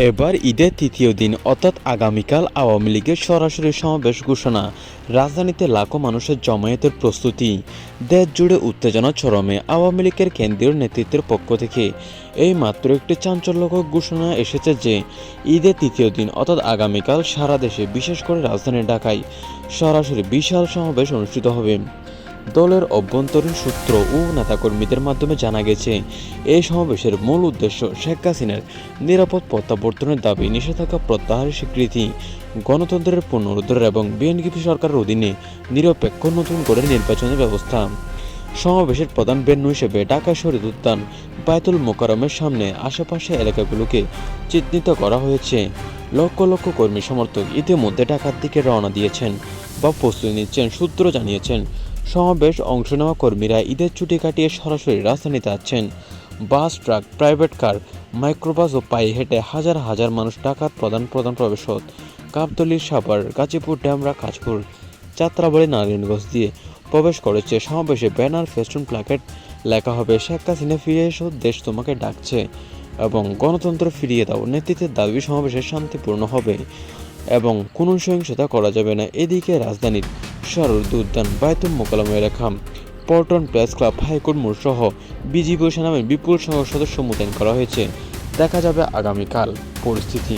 এবার ঈদের তৃতীয় দিন অর্থাৎ আগামীকাল আওয়ামী লীগের সরাসরি সমাবেশ ঘোষণা। রাজধানীতে লাখো মানুষের জমায়েতের প্রস্তুতি। দেশ জুড়ে উত্তেজনা চরমে। আওয়ামী লীগের কেন্দ্রীয় নেতৃত্বের পক্ষ থেকে এই মাত্র একটি চাঞ্চল্যকর ঘোষণা এসেছে যে ঈদের তৃতীয় দিন অর্থাৎ আগামীকাল সারা দেশে বিশেষ করে রাজধানী ঢাকায় সরাসরি বিশাল সমাবেশ অনুষ্ঠিত হবে। দলের অভ্যন্তরীণ সূত্র ও নেতাকর্মীদের মাধ্যমে জানা গেছে, এই সমাবেশের মূল উদ্দেশ্য শেখ হাসিনার নিরাপদ প্রত্যাবর্তনের দাবি, নিষেধাজ্ঞা প্রত্যাহারের স্বীকৃতি, গণতন্ত্রের পুনরুদ্ধার এবং বিএনপি সরকারের অধীনে নিরপেক্ষ নতুন করে নির্বাচনের ব্যবস্থা। সমাবেশের প্রধান ভেন্যু হিসেবে ঢাকা শহীদ উদ্যান, বায়তুল মোকাররমের সামনে আশেপাশে এলাকাগুলোকে চিহ্নিত করা হয়েছে। লক্ষ লক্ষ কর্মী সমর্থক ইতিমধ্যে ঢাকার দিকে রওনা দিয়েছেন বা প্রস্তুতি নিচ্ছেন। সূত্র জানিয়েছেন, সমাবেশ অংশ নেওয়া কর্মীরা ঈদের ছুটি কাটিয়ে সরাসরি রাজধানীতে আসছেন। বাস, ট্রাক, প্রাইভেট কার, মাইক্রোবাস ও পায়ে হেঁটে হাজার হাজার মানুষ ঢাকার প্রধান প্রধান প্রবেশপথ গাবতলী, সাভার, গাজীপুর, ডেমরা, কাঁচপুর, যাত্রাবাড়ী, নারায়ণগঞ্জ দিয়ে প্রবেশ করেছে। সমাবেশে ব্যানার, ফেস্টুন, প্ল্যাকেট লেখা হবে শেখ হাসিনা ফিরে এসো, দেশ তোমাকে ডাকছে এবং গণতন্ত্র ফিরিয়ে দাও। নেতৃত্বের দাবি সমাবেশে শান্তিপূর্ণ হবে এবং কোনো সহিংসতা করা যাবে না। এদিকে রাজধানীর শহীদ উদ্যান, বায়তুল মোকাররম এলাকা, পল্টন প্রেস ক্লাব, হাইকোর্ট মোড় সহ বিজিবি ও সেনাবাহিনীর বিপুল সংখ্যক সদস্য মোতায়েন করা হয়েছে। দেখা যাবে আগামীকাল পরিস্থিতি।